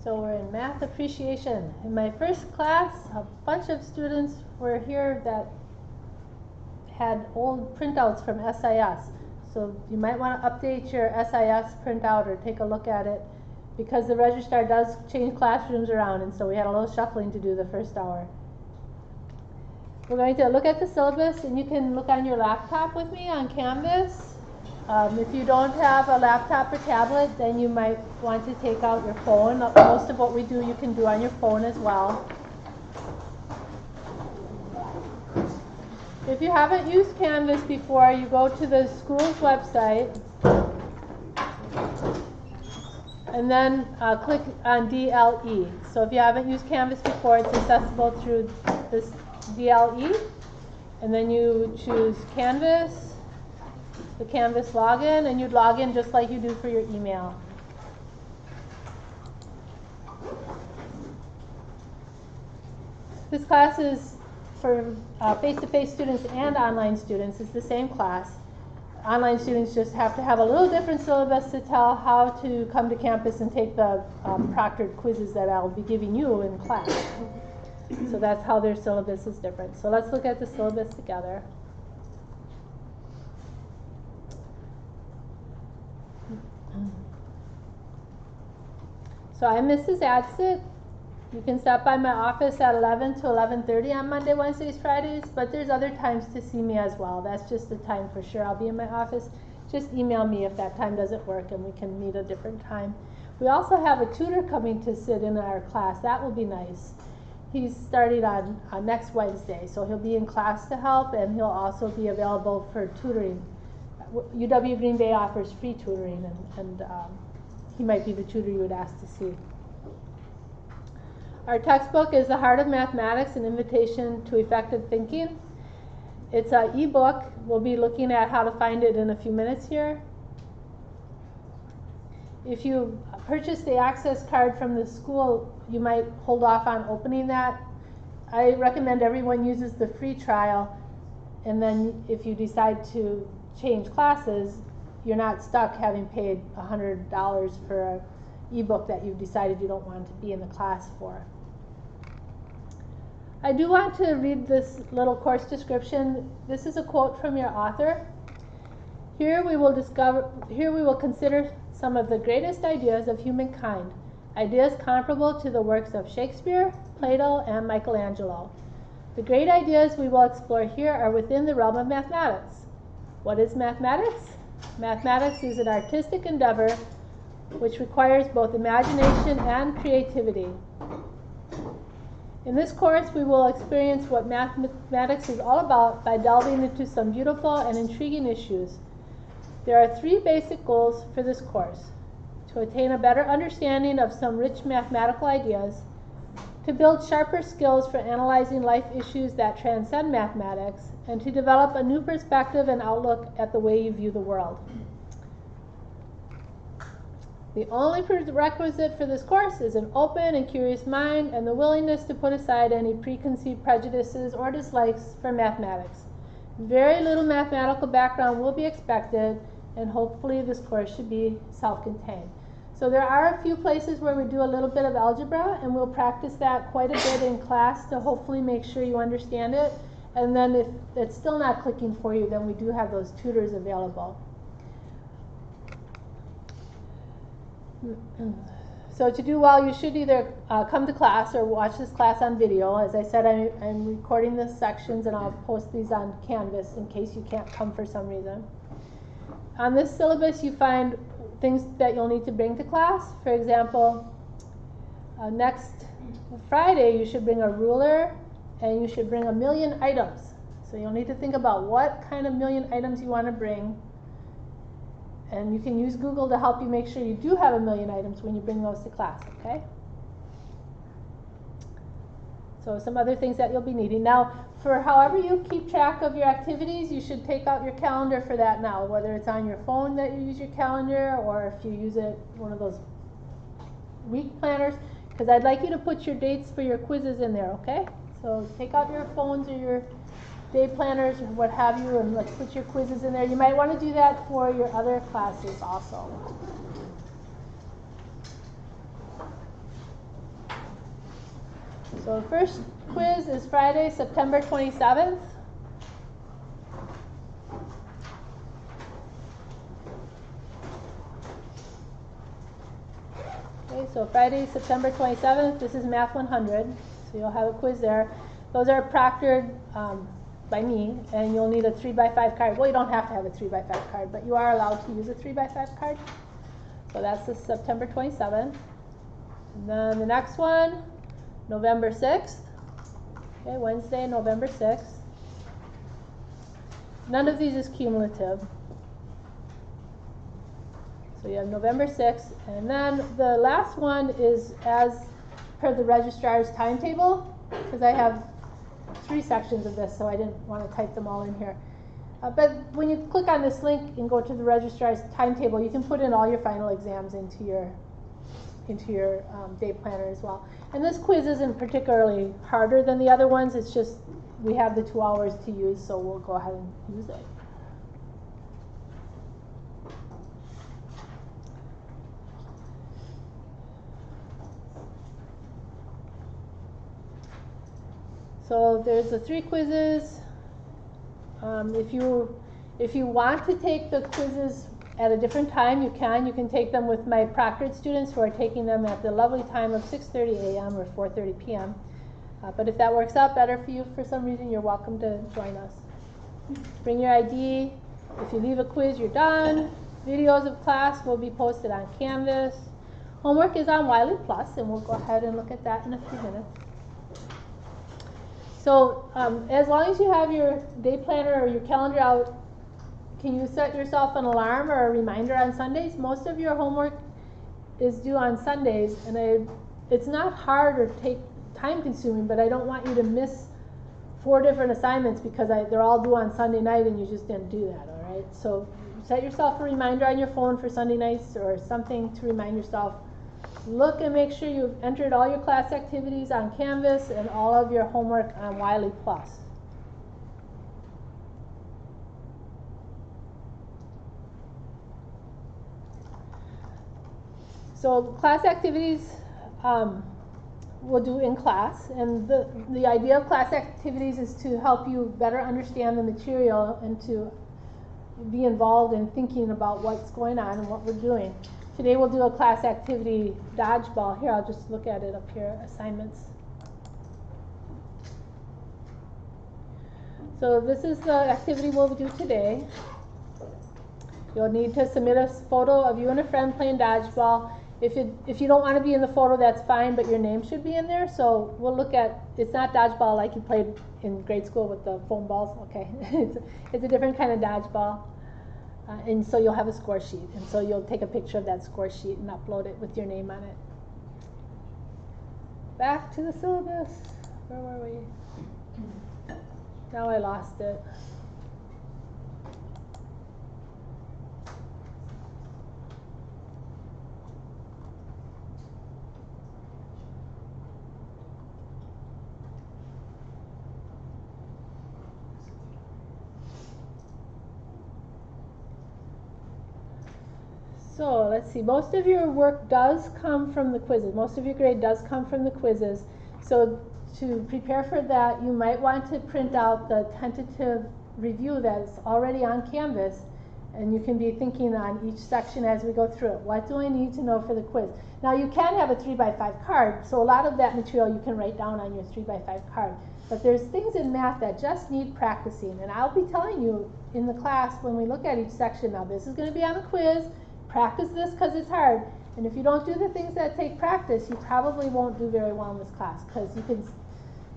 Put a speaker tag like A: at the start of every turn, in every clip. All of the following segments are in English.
A: So we're in math appreciation. In my first class, a bunch of students were here that had old printouts from SIS. So you might want to update your SIS printout or take a look at it, because the registrar does change classrooms around, and so we had a little shuffling to do the first hour. We're going to look at the syllabus, and you can look on your laptop with me on Canvas. If you don't have a laptop or tablet, then you might want to take out your phone. Most of what we do you can do on your phone as well. If you haven't used Canvas before, you go to the school's website and then click on DLE. So if you haven't used Canvas before, it's accessible through this DLE, and then you choose Canvas, the Canvas login, and you'd log in just like you do for your email. This class is for face-to-face students and online students. It's the same class. Online students just have to have a little different syllabus to tell how to come to campus and take the proctored quizzes that I'll be giving you in class. So that's how their syllabus is different. So let's look at the syllabus together. So I'm Mrs. Adsit. You can stop by my office at 11 to 11:30 on Monday, Wednesdays, Fridays, but there's other times to see me as well. That's just the time for sure I'll be in my office. Just email me if that time doesn't work and we can meet a different time. We also have a tutor coming to sit in our class. That will be nice. He's starting on next Wednesday, so he'll be in class to help, and he'll also be available for tutoring. UW Green Bay offers free tutoring, and he might be the tutor you would ask to see. Our textbook is The Heart of Mathematics, an Invitation to Effective Thinking. It's an e-book. We'll be looking at how to find it in a few minutes here. If you purchase the access card from the school, you might hold off on opening that. I recommend everyone uses the free trial, and then if you decide to change classes, you're not stuck having paid $100 for an ebook that you've decided you don't want to be in the class for. I do want to read this little course description. This is a quote from your author. Here we will consider some of the greatest ideas of humankind, ideas comparable to the works of Shakespeare, Plato, and Michelangelo. The great ideas we will explore here are within the realm of mathematics. What is mathematics? Mathematics is an artistic endeavor which requires both imagination and creativity. In this course, we will experience what mathematics is all about by delving into some beautiful and intriguing issues. There are three basic goals for this course: to attain a better understanding of some rich mathematical ideas, to build sharper skills for analyzing life issues that transcend mathematics, and to develop a new perspective and outlook at the way you view the world. The only prerequisite for this course is an open and curious mind and the willingness to put aside any preconceived prejudices or dislikes for mathematics. Very little mathematical background will be expected, and hopefully this course should be self-contained. So there are a few places where we do a little bit of algebra, and we'll practice that quite a bit in class to hopefully make sure you understand it. And then if it's still not clicking for you, then we do have those tutors available. So to do well, you should either come to class or watch this class on video. As I said, I'm recording the sections, and I'll post these on Canvas in case you can't come for some reason. On this syllabus, you find things that you'll need to bring to class. For example, next Friday, you should bring a ruler, and you should bring 1,000,000 items. So you'll need to think about what kind of 1,000,000 items you want to bring. And you can use Google to help you make sure you do have 1,000,000 items when you bring those to class, okay? So some other things that you'll be needing. Now, for however you keep track of your activities, you should take out your calendar for that now, whether it's on your phone that you use your calendar, or if you use one of those week planners, because I'd like you to put your dates for your quizzes in there, okay? So take out your phones or your day planners or what have you, and let's put your quizzes in there. You might want to do that for your other classes also. So the first quiz is Friday, September 27th. Okay, so Friday, September 27th, this is Math 100. So you'll have a quiz there. Those are proctored by me, and you'll need a 3x5 card. Well, you don't have to have a 3x5 card, but you are allowed to use a 3x5 card. So that's the September 27th. And then the next one, November 6th. Okay, Wednesday, November 6th. None of these is cumulative. So you have November 6th. And then the last one is as per the registrar's timetable, because I have 3 sections of this, so I didn't want to type them all in here. But when you click on this link and go to the registrar's timetable, you can put in all your final exams into your day planner as well. And this quiz isn't particularly harder than the other ones. It's just we have the 2 hours to use, so we'll go ahead and use it. So there's the 3 quizzes. If you want to take the quizzes at a different time, you can. You can take them with my proctored students who are taking them at the lovely time of 6:30 a.m. or 4:30 p.m. But if that works out better for you for some reason, you're welcome to join us. Bring your ID. If you leave a quiz, you're done. Videos of class will be posted on Canvas. Homework is on Wiley Plus, and we'll go ahead and look at that in a few minutes. So as long as you have your day planner or your calendar out, can you set yourself an alarm or a reminder on Sundays? Most of your homework is due on Sundays, and it's not hard or time consuming, but I don't want you to miss 4 different assignments because they're all due on Sunday night and you just didn't do that, all right? So set yourself a reminder on your phone for Sunday nights or something to remind yourself. Look and make sure you've entered all your class activities on Canvas and all of your homework on Wiley Plus. So class activities we'll do in class, and the idea of class activities is to help you better understand the material and to be involved in thinking about what's going on and what we're doing. Today we'll do a class activity, Dodgeball. Here, I'll just look at it up here, assignments. So this is the activity we'll do today. You'll need to submit a photo of you and a friend playing dodgeball. If you don't want to be in the photo, that's fine, but your name should be in there. So we'll look at, it's not dodgeball like you played in grade school with the foam balls. Okay, it's a different kind of dodgeball. And so you'll have a score sheet. And so you'll take a picture of that score sheet and upload it with your name on it. Back to the syllabus. Where were we? Now I lost it. So let's see, most of your work does come from the quizzes. Most of your grade does come from the quizzes. So to prepare for that, you might want to print out the tentative review that's already on Canvas, and you can be thinking on each section as we go through it. What do I need to know for the quiz? Now you can have a 3x5 card, so a lot of that material you can write down on your 3x5 card. But there's things in math that just need practicing, and I'll be telling you in the class when we look at each section. Now this is going to be on the quiz. Practice this because it's hard, and if you don't do the things that take practice, you probably won't do very well in this class, because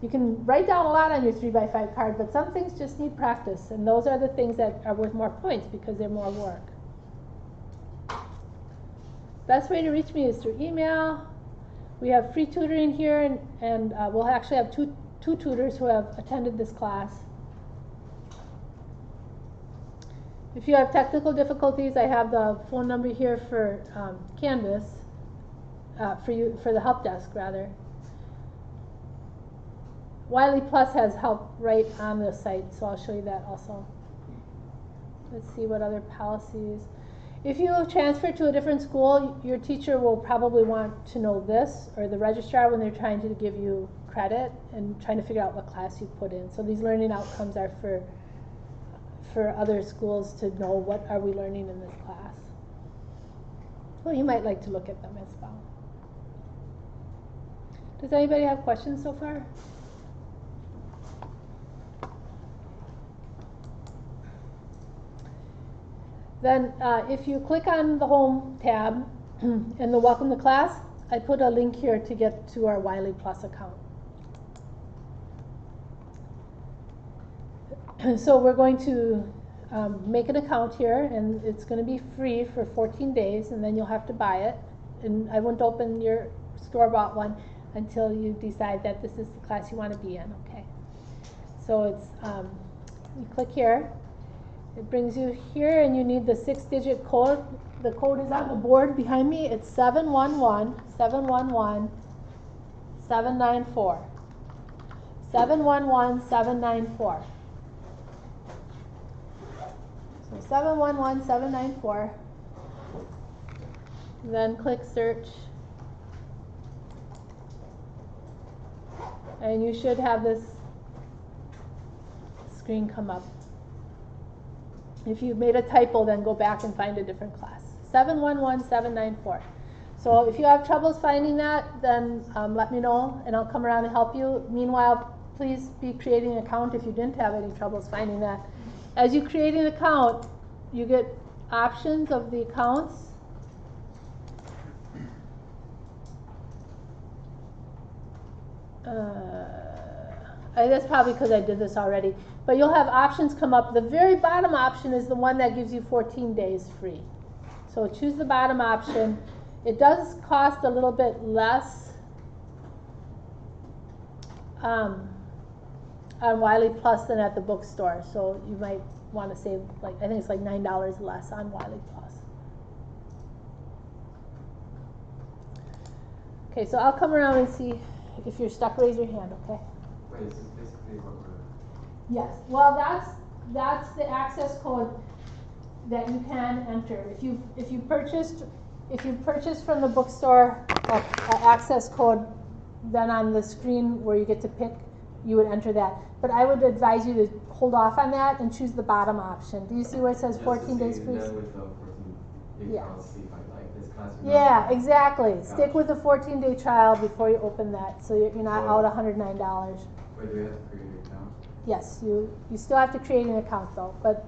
A: you can write down a lot on your 3x5 card, but some things just need practice, and those are the things that are worth more points because they're more work. Best way to reach me is through email. We have free tutoring here, and we'll actually have two tutors who have attended this class. If you have technical difficulties, I have the phone number here for Canvas, for the help desk rather. Wiley Plus has help right on the site, so I'll show you that also. Let's see what other policies. If you transfer to a different school, your teacher will probably want to know this, or the registrar when they're trying to give you credit and trying to figure out what class you put in. So these learning outcomes are for other schools to know what are we learning in this class. Well, you might like to look at them as well. Does anybody have questions so far? Then if you click on the Home tab in the Welcome to Class, I put a link here to get to our Wiley Plus account. So we're going to make an account here, and it's going to be free for 14 days, and then you'll have to buy it. And I won't open your store-bought one until you decide that this is the class you want to be in, okay? So it's, you click here. It brings you here, and you need the 6-digit code. The code is on the board behind me. It's 711-711-794. 711-794. So 711-794. Then click search. And you should have this screen come up. If you made a typo, then go back and find a different class. 711-794. So if you have troubles finding that, then let me know, and I'll come around and help you. Meanwhile, please be creating an account if you didn't have any troubles finding that. As you create an account, you get options of the accounts. That's probably because I did this already. But you'll have options come up. The very bottom option is the one that gives you 14 days free. So choose the bottom option. It does cost a little bit less on Wiley Plus than at the bookstore. So you might want to save, like, I think it's like $9 less on Wiley Plus. Okay, so I'll come around and see if you're stuck. Raise your hand, okay?
B: Wait, is this basically what we're...
A: Yes. Well, that's the access code that you can enter. If you purchased from the bookstore an access code, then on the screen where you get to pick, you would enter that. But I would advise you to hold off on that and choose the bottom option. Do you see where it says 14 days free?
B: Just with the 14 day trial, see if I like this class or not.
A: Yeah, exactly.
B: Gotcha.
A: Stick with the 14-day trial before you open that, so you're not out $109.
B: Wait, do we have to create an account?
A: Yes, you still have to create an account though, but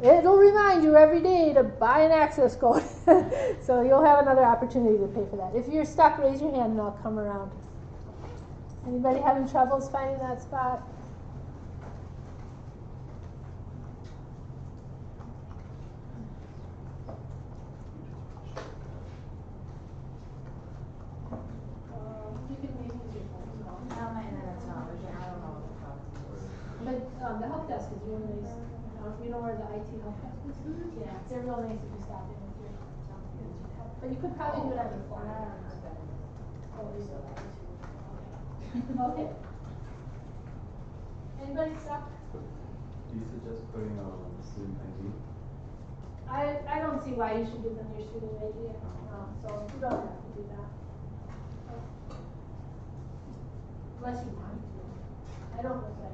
A: it'll remind you every day to buy an access code. So you'll have another opportunity to pay for that. If you're stuck, raise your hand and I'll come around. Anybody having troubles finding that spot? You can maybe use your phone as well.
C: No, my internet's not working. I don't know what the problem is.
A: But the help desk is real nice. You know where the IT help desk is? Yeah, they're real nice if you stop in with your help. But you could probably do it on your phone. Oh, you still have it. Okay. Anybody stuck?
B: Do you suggest putting student ID?
A: I don't see why you should give them your student ID. So you don't have to do that. Unless you want to. I don't look like that.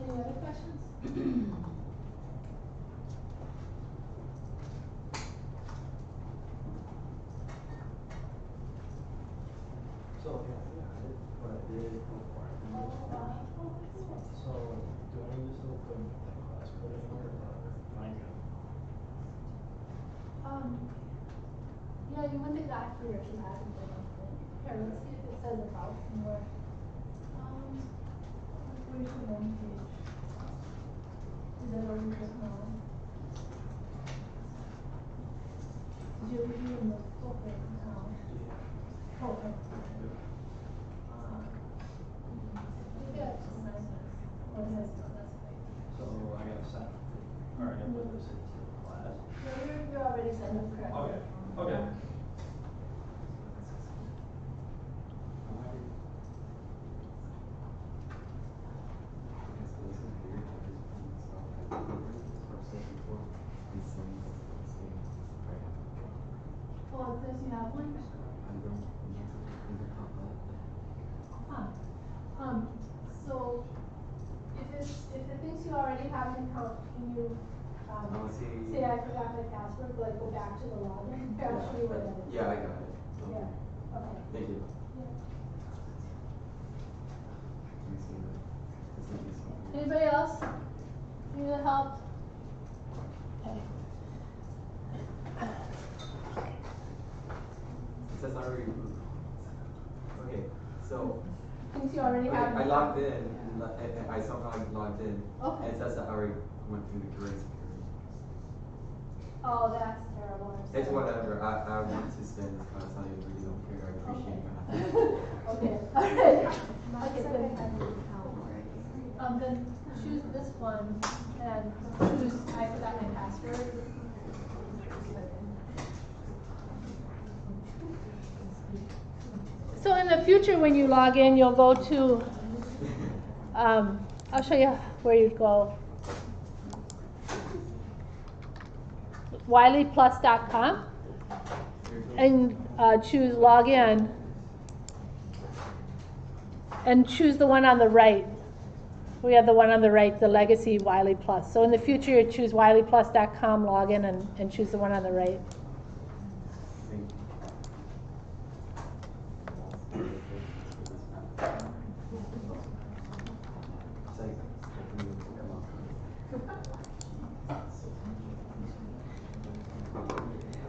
A: Any other questions?
D: So, what I did before I did this first. So, do I need to still put that class code in here or am I good?
A: Yeah, you wouldn't have got here if you hadn't been on it. Here, let's see if it says about more. Where's your home page? Is it already written on? Did you ever do in the book right now?
D: Yeah.
A: Oh, okay. Yeah, it's just nice. Oh, it has no, that's great.
D: So, I gotta set, or I gotta put this into the class.
A: Yeah, you're already set up correctly.
D: Okay, okay.
B: This is weird. I just put myself as the first step before. It's saying it's the same.
A: with this? You have one?
B: I don't think it pop up.
A: Huh. So if it thinks you already have an account, can you
B: Oh, see.
A: say I forgot my password, like go back to the login? Here, I'll show you what that is.
B: Yeah, I got it.
A: Yeah. Okay.
B: Thank you.
A: Yeah.
B: Let me see that. This might be something.
A: Anybody else need help? Okay.
B: It says already. Okay, so.
A: Thinks you already
B: Okay,
A: have.
B: I logged in, and I somehow logged in.
A: Okay.
B: And it says that I already went through the grace period.
A: Oh, that's terrible. I'm
B: It's
A: sorry.
B: whatever. I want to spend this class. I really don't care. I appreciate that.
A: Okay. Alright.
C: Mine
A: Okay,
C: said I
A: then.
C: had an account already.
A: Then choose this one and choose I forgot my password. So in the future when you log in, you'll go to, I'll show you where you'd go. WileyPlus.com and choose login and choose the one on the right. We have the one on the right, the legacy Wiley Plus. So in the future, you choose WileyPlus.com, login, and choose the one on the right.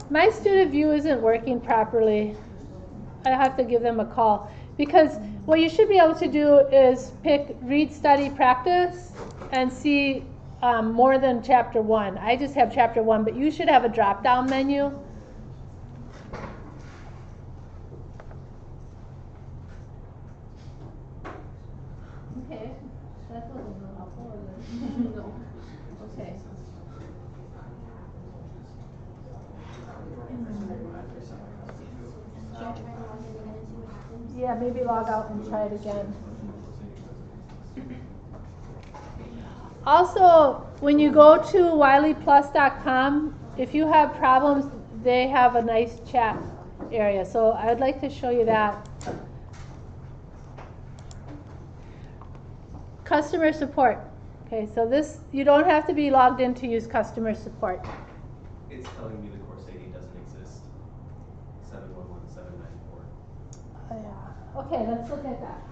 A: My student view isn't working properly. I have to give them a call because what you should be able to do is pick read, study, practice and see more than chapter 1. I just have chapter 1, but you should have a drop down menu. Okay, that wasn't real helpful, was it? No. Okay. Yeah, maybe log out and try it again. Also, when you go to wileyplus.com, if you have problems, they have a nice chat area. So I would like to show you that. Customer support. Okay, so this, you don't have to be logged in to use customer support.
E: It's telling me the course ID doesn't exist. 711794.
A: Oh, yeah. Okay, let's look at that.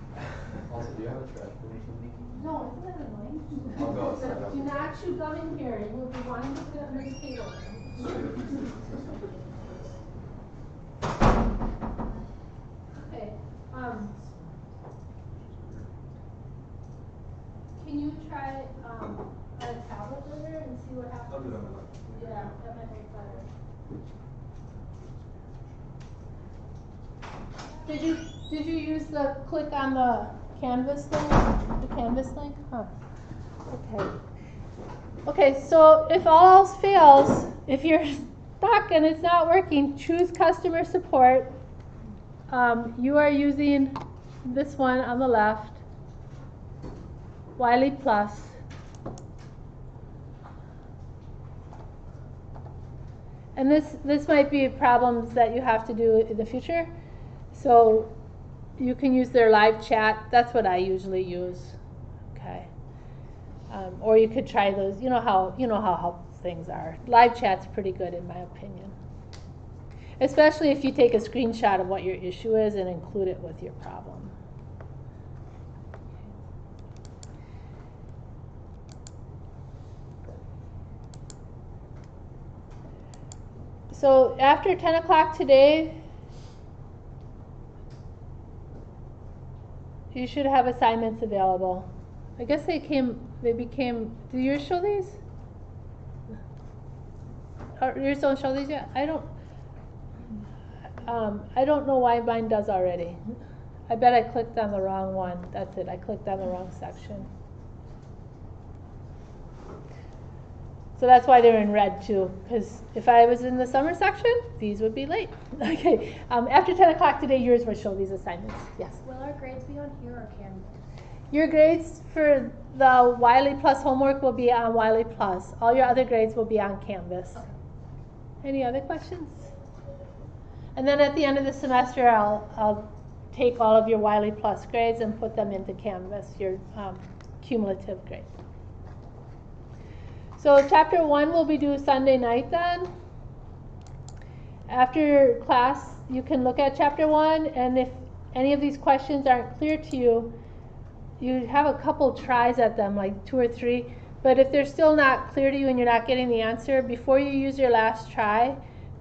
B: Also, do you have a trash bin or something?
A: No, isn't that annoying?
B: I'll go outside.
A: Do not chew gum in here. It will be wanting to sit under the table. Okay. Can you try a tablet later and see what happens?
E: I'll do that on my laptop.
A: Yeah, that might work better. Did you use the click on the Canvas thing? The Canvas link? Huh. Okay. Okay, so if all else fails, if you're stuck and it's not working, choose customer support. You are using this one on the left, Wiley Plus. And this might be problems that you have to do in the future. So you can use their live chat. That's what I usually use. Okay. Or you could try those. You know how helpful things are. Live chat's pretty good in my opinion. Especially if you take a screenshot of what your issue is and include it with your problem. So after 10 o'clock today, you should have assignments available. I guess they became, do yours show these? Yours don't show these yet? I don't know why mine does already. I bet I clicked on the wrong one. That's it, I clicked on the wrong section. So that's why they're in red too, because if I was in the summer section, these would be late. Okay, after 10 o'clock today, yours will show these assignments. Yes?
C: Will our grades be on here or Canvas?
A: Your grades for the Wiley Plus homework will be on Wiley Plus. All your other grades will be on Canvas.
C: Okay.
A: Any other questions? And then at the end of the semester, I'll take all of your Wiley Plus grades and put them into Canvas, your cumulative grade. So chapter 1 will be due Sunday night then. After class, you can look at chapter 1, and if any of these questions aren't clear to you, you have a couple tries at them, like 2 or 3. But if they're still not clear to you and you're not getting the answer, before you use your last try,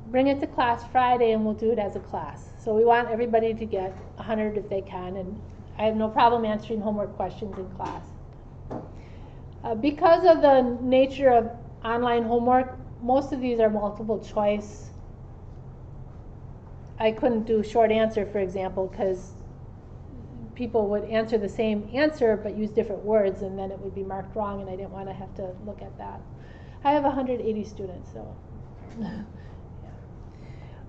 A: bring it to class Friday and we'll do it as a class. So we want everybody to get 100 if they can, and I have no problem answering homework questions in class. Because of the nature of online homework, most of these are multiple choice. I couldn't do short answer, for example, because people would answer the same answer but use different words, and then it would be marked wrong, and I didn't want to have to look at that. I have 180 students, so yeah.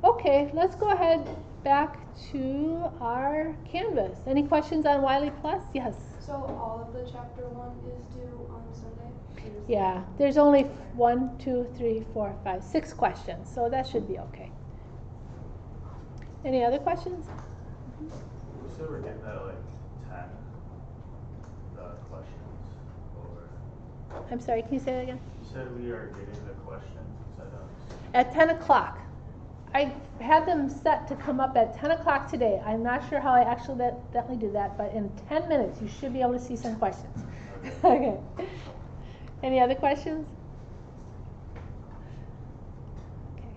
A: Okay, let's go ahead back to our Canvas. Any questions on Wiley Plus? Yes.
C: So all of the chapter 1 is due on Sunday?
A: Yeah, there's only 1, 2, 3, 4, 5, 6 questions, so that should be okay. Any other questions?
F: You said we're getting at like 10 questions over.
A: I'm sorry, can you say that again?
F: You said we are getting the questions
A: At 10 o'clock. I had them set to come up at 10 o'clock today. I'm not sure how I actually definitely do that, but in 10 minutes you should be able to see some questions. Okay. Any other questions? Okay.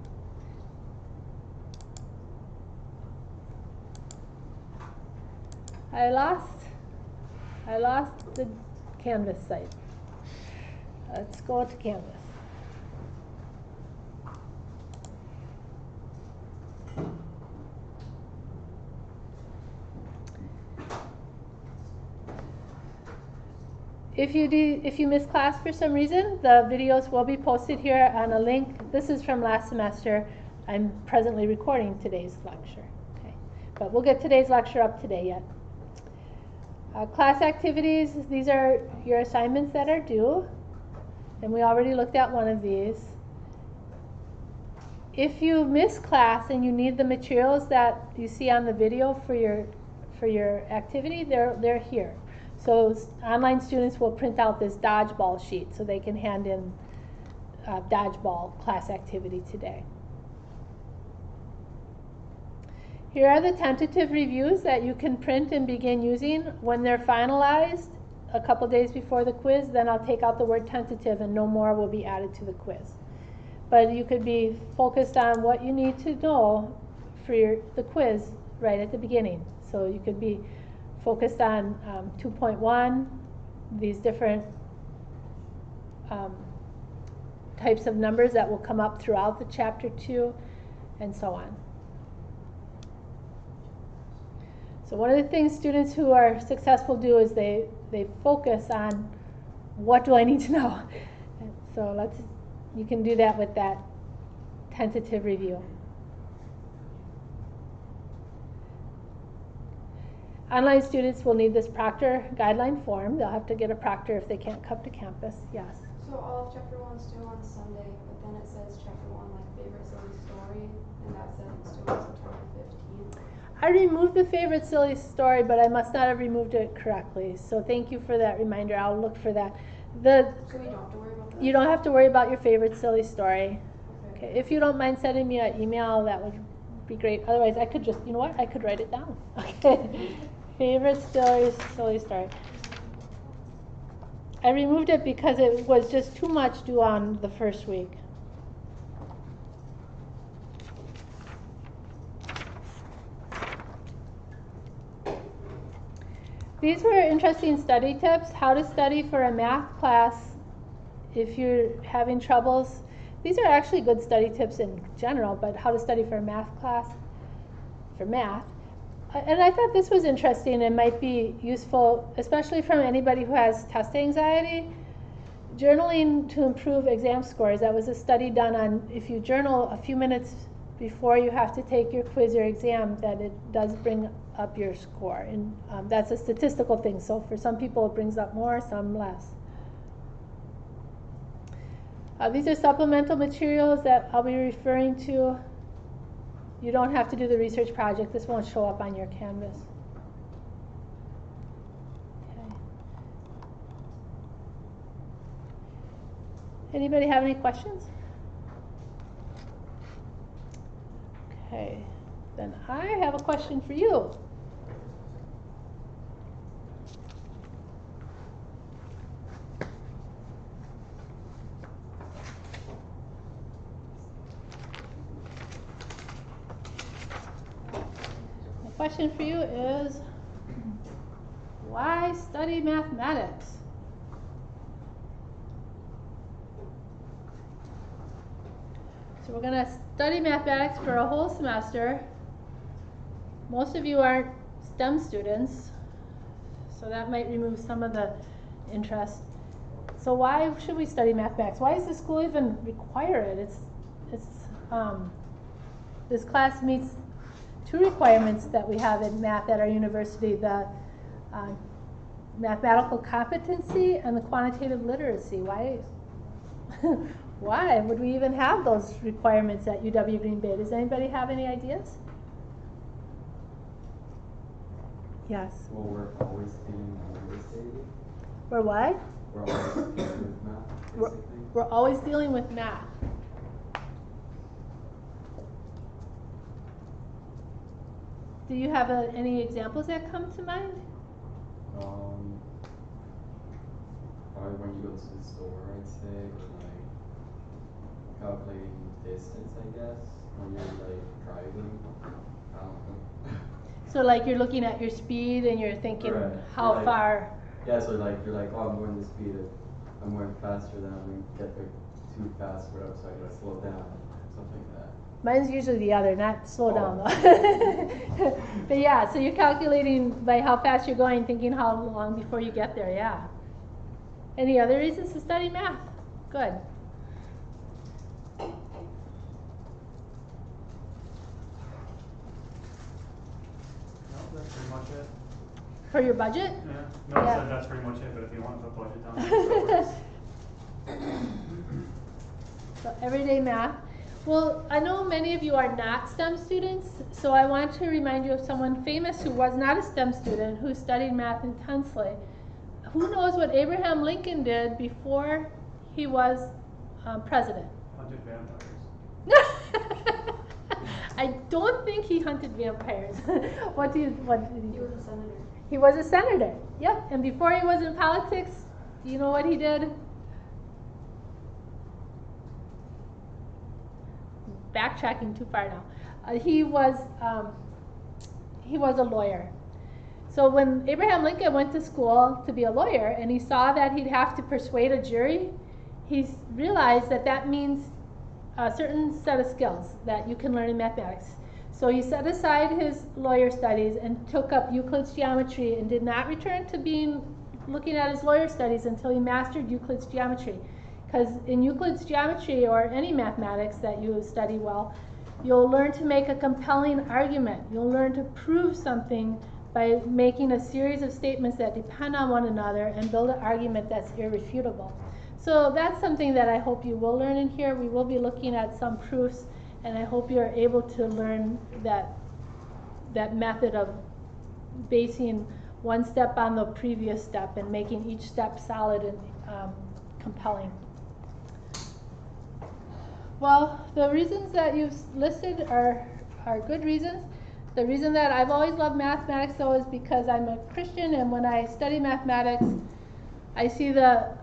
A: I lost the Canvas site. Let's go to Canvas. If you miss class for some reason, the videos will be posted here on a link. This is from last semester. I'm presently recording today's lecture. Okay, but we'll get today's lecture up today yet. Class activities, these are your assignments that are due, and we already looked at one of these. If you miss class and you need the materials that you see on the video for your activity, they're here. So online students will print out this Dodgeball sheet so they can hand in Dodgeball class activity today. Here are the tentative reviews that you can print and begin using. When they're finalized a couple days before the quiz, then I'll take out the word tentative and no more will be added to the quiz. But you could be focused on what you need to know for the quiz right at the beginning. So you could be focused on 2.1, these different types of numbers that will come up throughout the chapter 2, and so on. So one of the things students who are successful do is they focus on what do I need to know. So you can do that with that tentative review. Online students will need this proctor guideline form. They'll have to get a proctor if they can't come to campus. Yes?
C: So all of chapter 1's due on Sunday, but then it says chapter 1 like favorite silly story, and that says it's due on September 15th.
A: I removed the favorite silly story, but I must not have removed it correctly. So thank you for that reminder. I'll look for that.
C: So we don't have to worry about that?
A: You don't have to worry about your favorite silly story. Okay. If you don't mind sending me an email, that would be great. Otherwise, I could just, you know what? I could write it down. Okay. Favorite silly story. I removed it because it was just too much due on the first week. These were interesting study tips. How to study for a math class if you're having troubles. These are actually good study tips in general, but how to study for a math class, for math. And I thought this was interesting and might be useful, especially from anybody who has test anxiety. Journaling to improve exam scores. That was a study done on if you journal a few minutes before you have to take your quiz or exam, that it does bring up your score. And that's a statistical thing. So for some people it brings up more, some less. These are supplemental materials that I'll be referring to. You don't have to do the research project. This won't show up on your Canvas. Okay. Anybody have any questions? Okay, then I have a question for you. My question for you is, why study mathematics? So we're going to study mathematics for a whole semester. Most of you aren't STEM students, so that might remove some of the interest. So why should we study mathematics? Why does the school even require it? This class meets two requirements that we have in math at our university, the mathematical competency and the quantitative literacy. Why? Why would we even have those requirements at UW Green Bay? Does anybody have any ideas? Yes.
B: Well, we're always dealing with literacy.
A: We're what?
B: We're always dealing with math, basically.
A: We're always dealing with math. Do you have any examples that come to mind?
B: Probably when you go to the store, I'd say, or like calculating distance, I guess, when you're like driving. I don't know.
A: So like you're looking at your speed and you're thinking
B: Right.
A: how
B: Like,
A: far.
B: Yeah, so like you're like, oh, I'm going this speed, I'm going faster than I'm going to get there too fast, whatever, so I gotta slow down, something like that.
A: Mine's usually the other, not slow down
B: Oh.
A: though. But yeah, so you're calculating by how fast you're going, thinking how long before you get there, yeah. Any other reasons to study math? Good.
F: No, that's pretty much it.
A: For your budget?
F: Yeah. No, I
A: Yeah.
F: said that's pretty much it, but if you want to put budget down,
A: So everyday math. Well, I know many of you are not STEM students, so I want to remind you of someone famous who was not a STEM student, who studied math intensely. Who knows what Abraham Lincoln did before he was president?
F: hunted vampires.
A: I don't think he hunted vampires. What did he
C: He
A: do?
C: was a senator.
A: He was a senator. Yep. And before he was in politics, do you know what he did? Backtracking too far now. He was a lawyer. So when Abraham Lincoln went to school to be a lawyer and he saw that he'd have to persuade a jury, he realized that that means a certain set of skills that you can learn in mathematics. So he set aside his lawyer studies and took up Euclid's geometry and did not return to looking at his lawyer studies until he mastered Euclid's geometry. Because in Euclid's geometry, or any mathematics that you study well, you'll learn to make a compelling argument. You'll learn to prove something by making a series of statements that depend on one another and build an argument that's irrefutable. So that's something that I hope you will learn in here. We will be looking at some proofs, and I hope you're able to learn that method of basing one step on the previous step and making each step solid and compelling. Well, the reasons that you've listed are good reasons. The reason that I've always loved mathematics, though, is because I'm a Christian, and when I study mathematics, I see the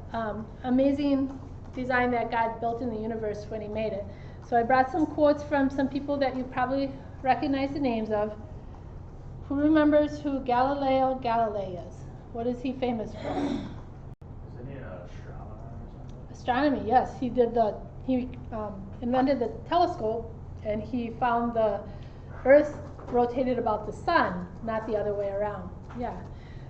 A: amazing design that God built in the universe when He made it. So I brought some quotes from some people that you probably recognize the names of. Who remembers who Galileo Galilei is? What is he famous for?
F: Isn't he an astronomer or something?
A: Astronomy, yes. He invented the telescope, and he found the Earth rotated about the sun, not the other way around. Yeah.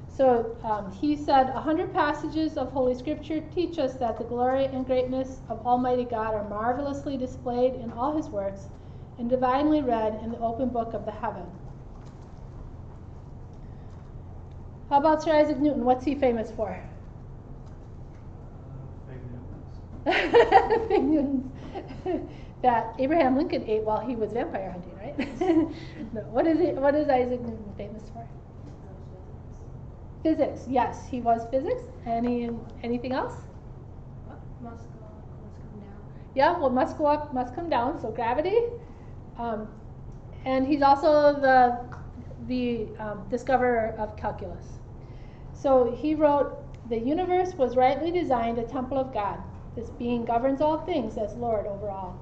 A: So he said, 100 passages of Holy Scripture teach us that the glory and greatness of Almighty God are marvelously displayed in all His works and divinely read in the open book of the heaven. How about Sir Isaac Newton? What's he famous for?
F: Big Newtons.
A: Big Newtons. that Abraham Lincoln ate while he was vampire hunting, right? No, what is Isaac Newton famous for? Physics. Yes, he was physics. Anything else?
C: Must come down.
A: Yeah, well, must go up, must come down. So gravity. And he's also the discoverer of calculus. So he wrote, "The universe was rightly designed a temple of God. This being governs all things as Lord over all."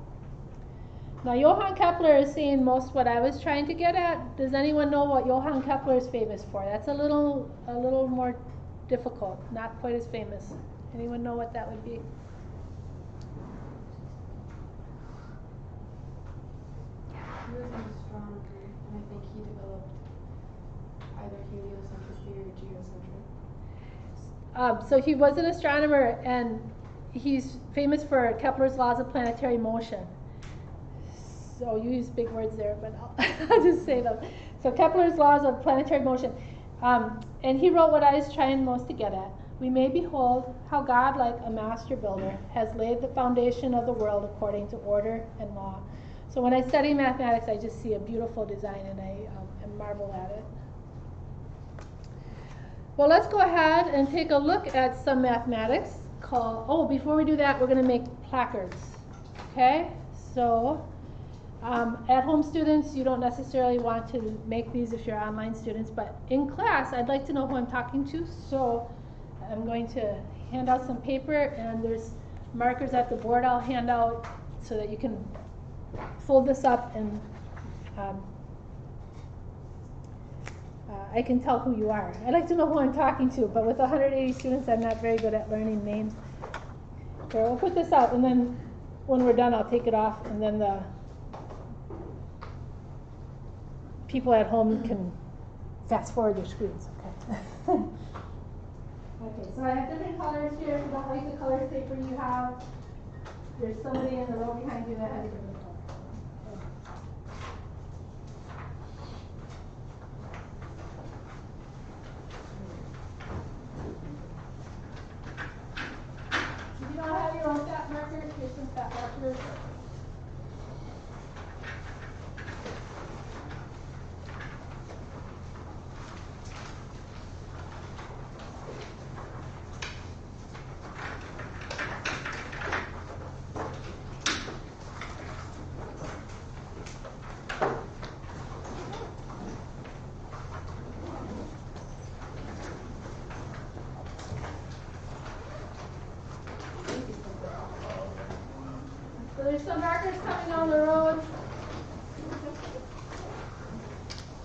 A: Now, Johann Kepler is saying most what I was trying to get at. Does anyone know what Johann Kepler is famous for? That's a little more difficult, not quite as famous. Anyone know what that would be?
C: He was an astronomer, and I think he developed either heliocentric or geocentric.
A: So he was an astronomer, and he's famous for Kepler's laws of planetary motion. So you use big words there, but I'll just say them. So Kepler's laws of planetary motion. And he wrote what I was trying most to get at. "We may behold how God, like a master builder, has laid the foundation of the world according to order and law." So when I study mathematics, I just see a beautiful design, and I marvel at it. Well, let's go ahead and take a look at some mathematics. Before we do that, we're going to make placards. Okay? So at home students, you don't necessarily want to make these if you're online students, but in class, I'd like to know who I'm talking to. So I'm going to hand out some paper, and there's markers at the board I'll hand out so that you can fold this up, and I can tell who you are. I'd like to know who I'm talking to, but with 180 students, I'm not very good at learning names. So we'll put this out, and then when we're done, I'll take it off, and then the people at home can fast forward their screens. Okay. Okay, so I have different colors here. If you don't like the colors paper you have, there's somebody in the row behind you that has a different color. If you don't have your own fat markers, here's some fat markers. So there's some markers coming down the road.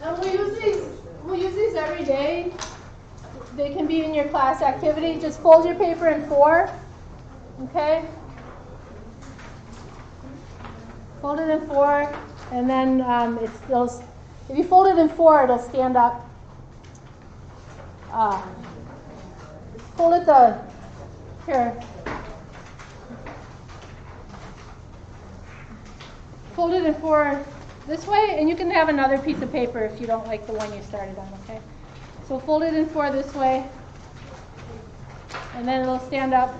A: And we'll use these every day. They can be in your class activity. Just fold your paper in 4. Okay? Fold it in 4, and then if you fold it in 4, it'll stand up. Fold it here. Fold it in 4 this way, and you can have another piece of paper if you don't like the one you started on, okay? So fold it in 4 this way, and then it'll stand up,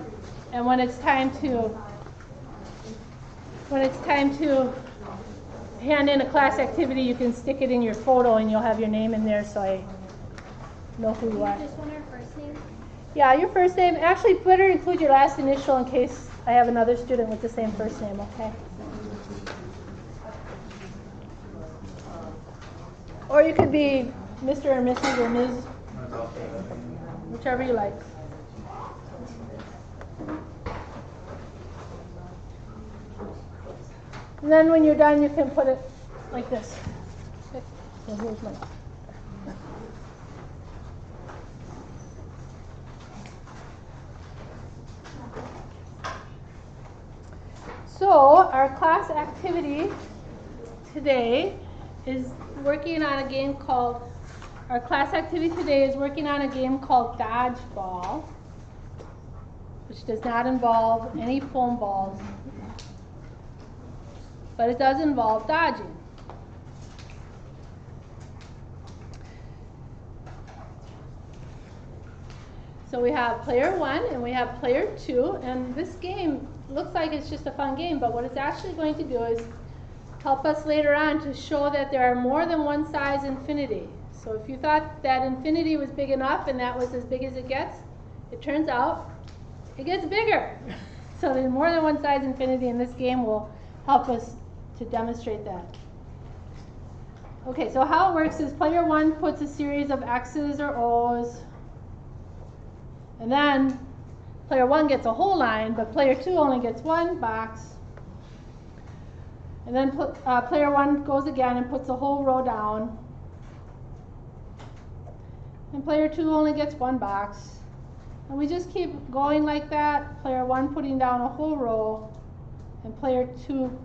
A: and when it's time to hand in a class activity, you can stick it in your photo, and you'll have your name in there so I know who you are.
G: Just want our first name?
A: Yeah, your first name. Actually, better include your last initial in case I have another student with the same first name, okay? Or you could be Mr. or Mrs. or Ms., whichever you like. And then when you're done, you can put it like this. Okay. So here's my. So our class activity today is working on a game called Dodgeball, which does not involve any foam balls, but it does involve dodging. So we have player 1 and we have player 2, and this game looks like it's just a fun game, but what it's actually going to do is help us later on to show that there are more than one size infinity. So if you thought that infinity was big enough and that was as big as it gets, it turns out it gets bigger. So there's more than one size infinity, and this game will help us to demonstrate that. Okay, so how it works is player 1 puts a series of X's or O's, and then player 1 gets a whole line, but player 2 only gets one box. And then player 1 goes again and puts a whole row down. And player 2 only gets one box. And we just keep going like that, player 1 putting down a whole row, and player 2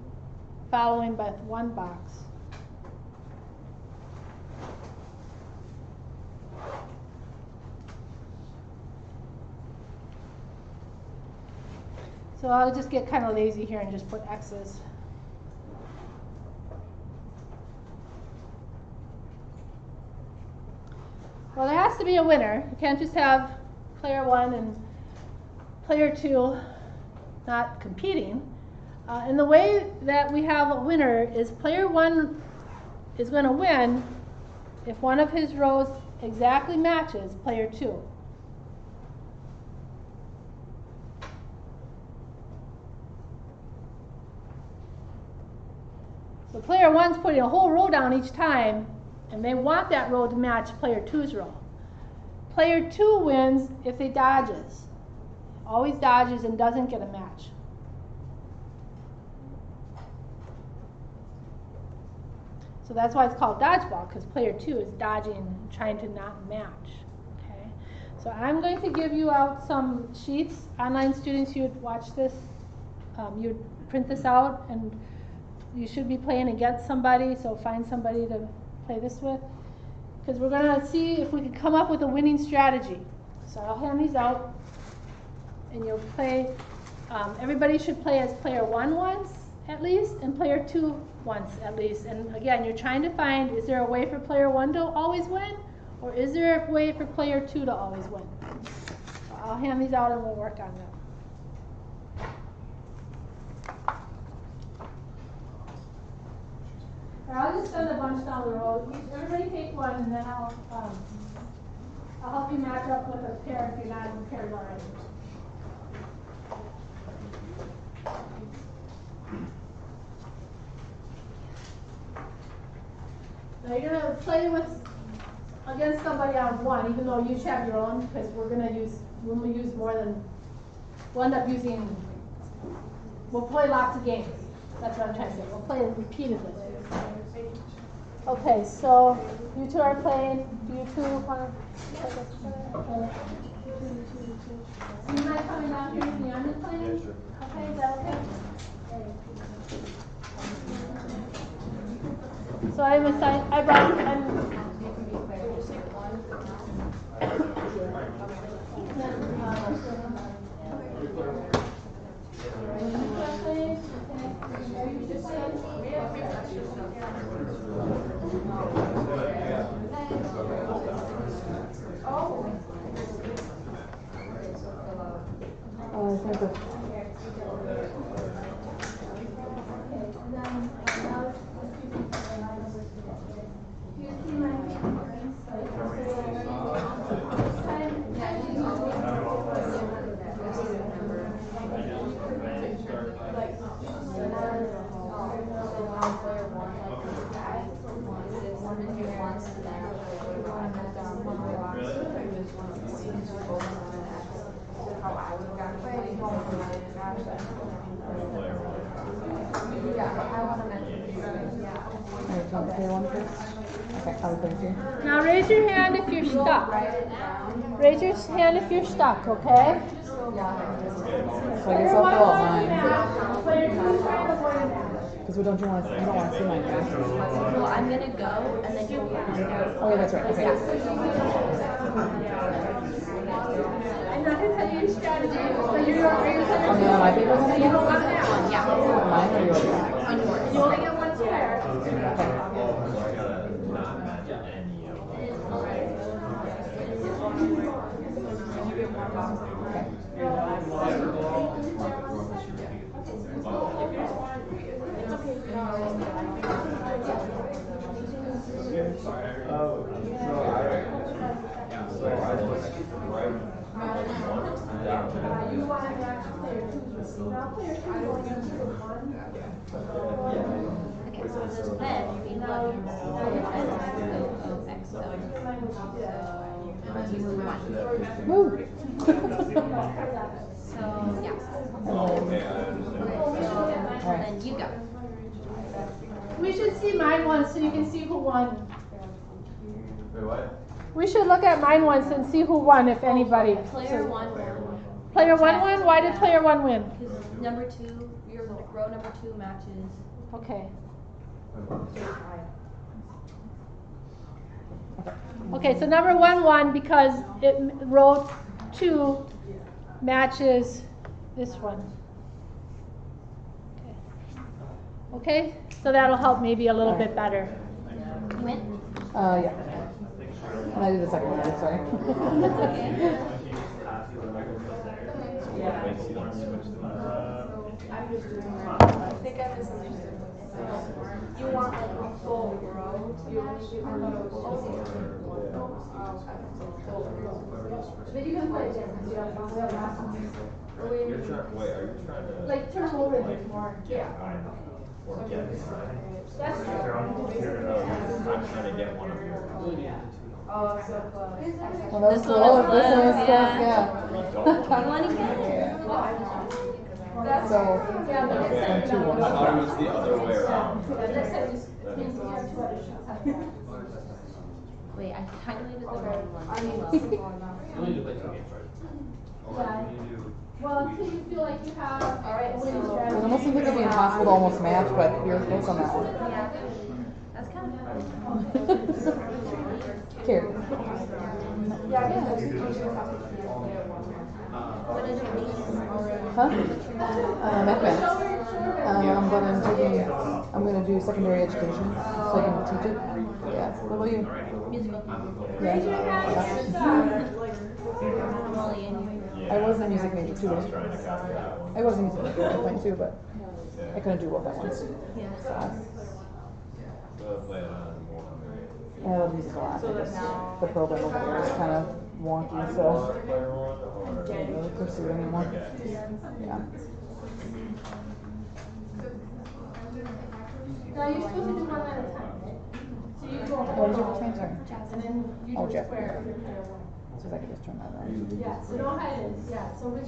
A: following by one box. So I'll just get kind of lazy here and just put X's. Well, there has to be a winner. You can't just have player 1 and player 2 not competing. And the way that we have a winner is player 1 is going to win if one of his rows exactly matches player 2. So player 1's putting a whole row down each time, and they want that row to match player 2's row. Player 2 wins if he dodges. Always dodges and doesn't get a match. So that's why it's called dodgeball, because player 2 is dodging, trying to not match. Okay. So I'm going to give you out some sheets. Online students, you'd watch this, you'd print this out, and you should be playing against somebody, so find somebody to play this with. Because we're going to see if we can come up with a winning strategy. So I'll hand these out, and you'll play. Everybody should play as player 1 once at least, and player 2 once at least. And again, you're trying to find, is there a way for player 1 to always win, or is there a way for player 2 to always win? So I'll hand these out and we'll work on them. I'll just send a bunch down the road. Everybody take one, and then I'll help you match up with a pair if you're not in pairs already. Now you're gonna play against somebody on one, even though you each have your own, because when we use more than, we'll end up using. We'll play lots of games. That's what I'm trying to say. We'll play it repeatedly. Okay, so you two are playing. Do you two want to play this together? Do you mind coming down here and beyond the playing?
B: Yeah, sure.
A: Okay, is that okay? So I brought. Now raise your hand if you're stuck. Raise your hand if you're stuck, okay?
G: So I guess I'll fill out mine. Because we don't want to see mine.
H: Well, I'm gonna go and then you'll
G: Oh yeah, that's right. Okay.
A: I'm not gonna tell you your strategy, so you're
G: Oh no, my paper one again?
H: Yeah.
G: Mine or yours?
A: You only get one square. now player 2 going into the 1.
H: Okay, so then you plug your X, so you move 1.
G: Woo.
H: So, yeah.
E: Okay, I understand.
H: Then you go.
A: We should see mine once so you can see who won.
B: Wait, what?
A: We should look at mine once and see who won, if anybody.
H: Player 1 won.
A: Player 1 won? Why did player 1 win?
H: Because number 2, your row number 2 matches.
A: Okay. Okay, so number 1 won because row 2 matches this one. Okay, so that'll help maybe a little bit better.
H: You win?
G: Yeah. And I did the second one, sorry.
C: I think I misunderstood. You want like a full row? You only do one row.
A: But you can play it different.
E: You're trying, wait, are you trying to?
A: Like turn over a bit more.
C: Yeah.
E: Or get?
A: That's
E: I'm trying to get one of yours.
C: Oh, so close.
G: Well, that was
H: This one
G: cool.
H: was
G: This one was
H: close,
G: close,
H: yeah.
G: yeah.
H: You want to get it?
C: That's
G: So,
A: Yeah, but
E: Okay,
A: next
E: I
A: time you
E: thought it was the other way around.
A: Yeah, next time you means you have 2 other shots.
H: Wait, I kind of did the wrong one.
C: I mean,
H: Well,
C: simple enough.
E: You only do like 2 games, right? Or
A: Yeah.
E: you do?
A: Well, until you feel like you have
C: Alright,
A: a winning
C: so-
G: it
A: strategy.
G: almost seems like it'd be impossible to almost match, but you're close on that one.
H: yeah. That's kind of fun.
G: Here.
C: Yeah, because you can choose
H: What is your name?
G: Huh? Mathematics. I'm gonna do secondary education, so I can teach it. Yeah. What about you?
H: Musical.
A: Raise your hand if you're stuck.
H: I'm only in here.
G: I was a music major too.
E: I was trying to copy that one.
G: I was a music major at one point too, but I couldn't do both at once.
H: Yeah.
E: So play it on more.
G: I love music a lot. I just, the program over there is kind of wonky, so
E: Player 1
G: I don't really pursue it anymore.
E: Okay.
G: Yeah.
A: Now you're supposed to do 1 at a time, right? So you go
G: What was your first name? Sorry.
A: and then you
G: Oh,
A: do
G: Jeff.
A: square for player 1.
G: So I could just turn that on.
A: Yeah, so no hiding, yeah, so which,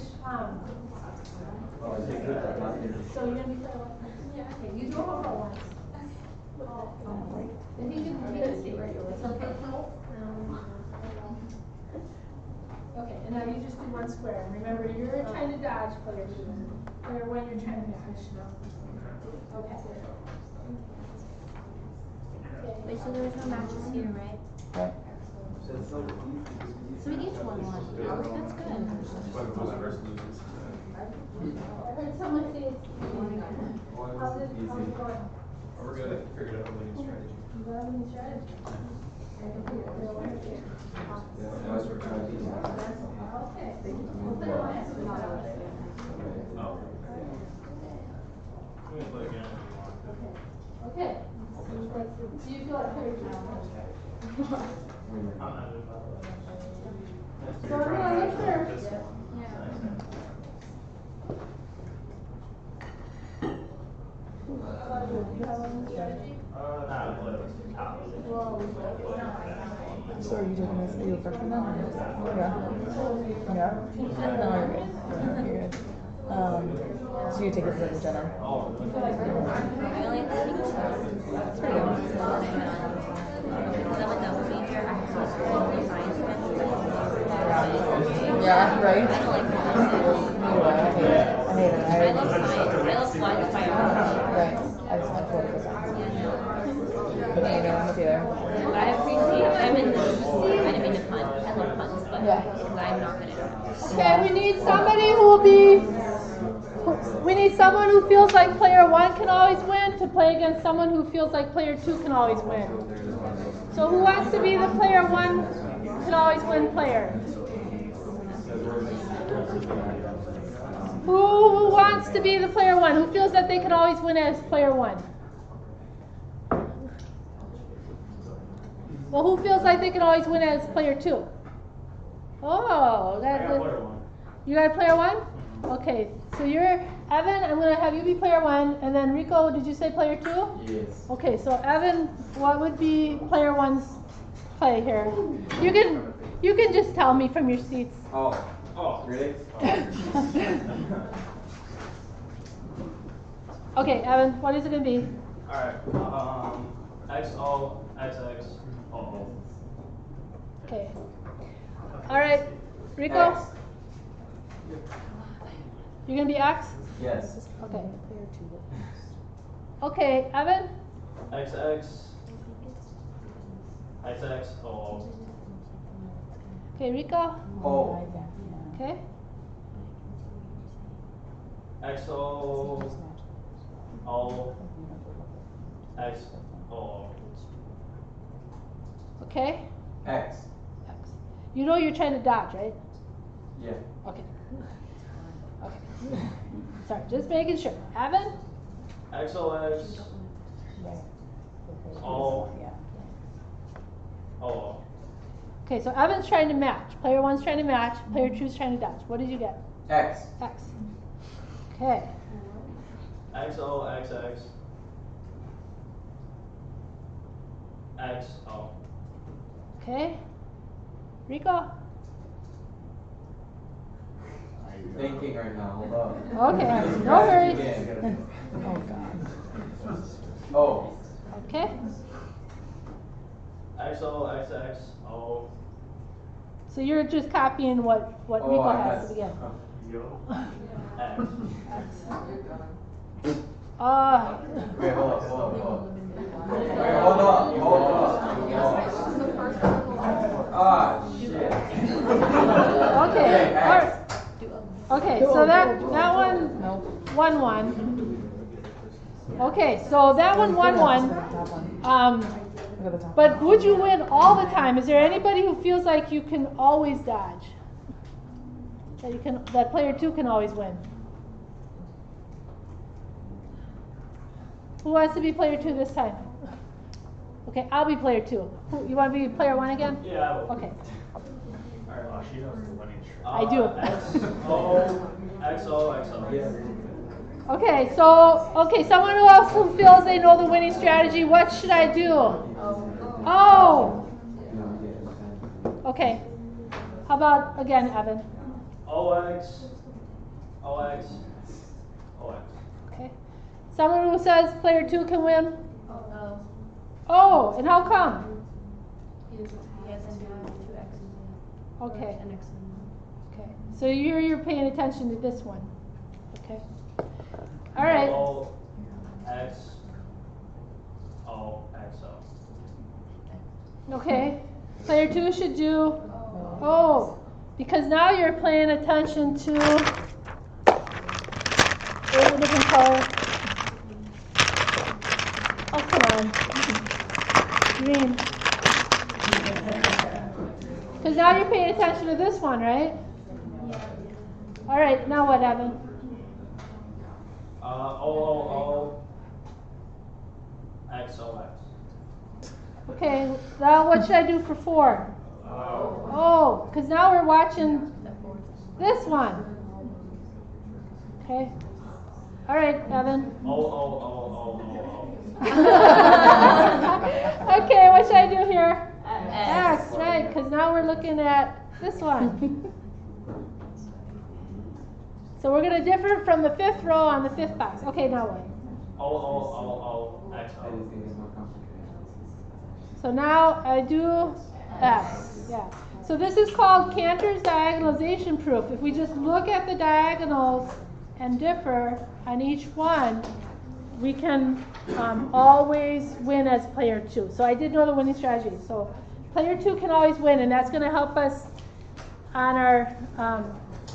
A: so you're gonna be player 1? Yeah. Okay, you do a whole row once. And he can do this, so okay, and now you just do 1 square, and remember, you're trying to dodge player 2, player 1 you're trying to match. Okay.
H: Wait, so there's no matches here, right?
G: Right.
H: So we each won 1. That's good.
E: Whoever first loses.
A: I heard someone say it's easy. How's it going?
E: We're gonna figure out a winning strategy.
A: You got a winning strategy? I can figure it out. Okay. We'll play 1 after this.
E: Oh.
F: We can play again if you want.
A: Okay. Do you feel like player 2?
F: I'm not doing that.
A: So we're gonna look for.
F: This one.
A: About you, do you have a winning strategy?
F: Nah, I play like the top.
G: So are you taking this? Are you a freshman then? Yeah. Yeah. No, you're good. You're good. So you take it for the general.
H: I only have to take 2.
G: That's pretty good.
H: Because I'm a double major, I have to take 3 science classes.
G: Yeah, right?
H: I don't like math.
G: I hate it. I hate it.
H: I love science. I love flying biology.
G: Right. I just want political science. Yeah, I'm with you there.
H: I appreciate, I'm in the, I didn't mean to pun, I love puns, but
G: Yeah.
H: I'm not gonna.
A: Okay, we need somebody who will be. We need someone who feels like player 1 can always win to play against someone who feels like player 2 can always win. So who wants to be the player 1 can always win player? Who wants to be the player 1? Who feels that they can always win as player 1? Well, who feels like they can always win as player 2? Oh,
F: I got
A: that's
F: player 1.
A: you got player 1? Okay, so you're Evan. I'm gonna have you be player 1, and then Rico. Did you say player 2?
B: Yes.
A: Okay, so Evan, what would be player 1's play here? You can just tell me from your seats.
B: Oh, really?
A: Okay, Evan, what is it gonna be?
F: Alright, XO, XX, OO.
A: Okay. All right, Rico.
B: X.
A: You're gonna be X.
B: Yes.
A: Okay. Okay, Evan.
F: XX, XX, OO.
A: Okay, Rico.
B: Oh.
A: Okay.
F: XO, O, X, OO.
A: Okay.
B: X.
A: X. You know you're trying to dodge, right?
B: Yeah.
A: Okay. Okay. Sorry, just making sure. Evan.
F: XOX, O, OO.
A: Okay, so Evan's trying to match. Player 1's trying to match. Player 2's trying to dodge. What did you get?
B: X.
A: X. Okay.
F: XO, XX, XO.
A: Okay. Rico.
B: Thinking right now. Hold up.
A: Okay,
B: This is
A: no
B: strategy
A: worries.
B: again.
G: Oh God.
B: Oh.
A: Okay.
F: XO, XX, O.
A: So you're just copying what Rico
B: I
A: has
B: messed
A: to begin.
B: up.
F: X.
B: Wait, hold up. Wait, hold up. Ah, shit.
A: Okay.
B: X.
A: All right. Okay. So that one
G: Nope.
A: 1-1. Okay. So that one 1-1.
G: Top one. Look at the top
A: But
G: one.
A: would you win all the time? Is there anybody who feels like you can always dodge? That player 2 can always win. Who wants to be player 2 this time? Okay, I'll be player 2. You want to be player 1 again?
F: Yeah, I will.
A: Okay.
F: Oh, she knows the winning strategy.
A: I do.
F: XO, XO.
A: Okay, someone else who feels they know the winning strategy, what should I do? Oh! Okay. How about again, Evan?
F: OX, OX, OX.
A: Okay. Someone who says player 2 can win?
H: Oh.
A: Oh, and how come?
H: He has 2 X's.
A: Okay.
H: An X.
A: Okay. So you're paying attention to this one. Okay. All right.
F: O, X, O, XO.
A: Okay. Player 2 should do. Oh, because now you're paying attention to 8 different colors. Oh, come on. Green. Because now you're paying attention to this one, right? All right. Now what, Evan?
F: O, X, O, X.
A: Okay. Now what should I do for 4? Oh, because now we're watching this one. Okay. All right, Evan.
F: O.
A: Okay, what should I do here? X, right, because now we're looking at this one. So we're going to differ from the 5th row on the 5th box. Okay, now what?
F: O, X,
B: I
F: O.
B: just think it's more complicated.
A: So now I do X. Yeah. So this is called Cantor's diagonalization proof. If we just look at the diagonals and differ on each one, we can always win as player 2. So I did know the winning strategy. So player 2 can always win, and that's going to help us on our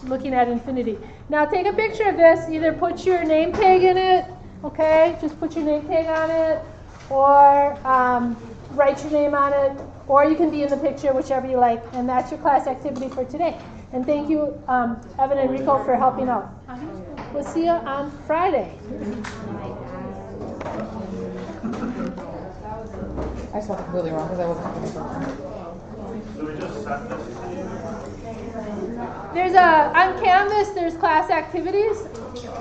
A: looking at infinity. Now take a picture of this. Either put your name tag in it, okay? Just put your name tag on it, or write your name on it, or you can be in the picture, whichever you like. And that's your class activity for today. And thank you, Evan and Rico, for helping out. We'll see you on Friday.
G: I spelled it completely wrong because I wasn't.
F: So we just set this.
A: There's on Canvas, there's class activities,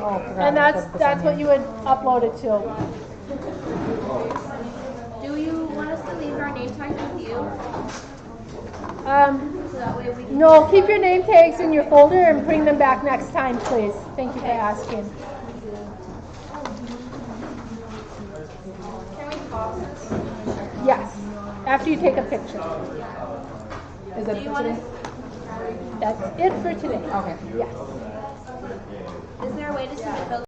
G: Oh, forgot
A: and
G: I
A: that's
G: put this on
A: what
G: here.
A: you would upload it to.
H: Do you want us to leave our name tags with you? So that way we can.
A: No, keep your name tags in your folder and bring them back next time, please. Thank you for asking.
C: Can we pause this?
A: Yes, after you take a picture.
G: Is
H: Do
G: it
H: you
G: for
H: want
G: today?
H: us,
A: That's it for today.
G: Okay.
A: Yes.
H: is there a way to submit those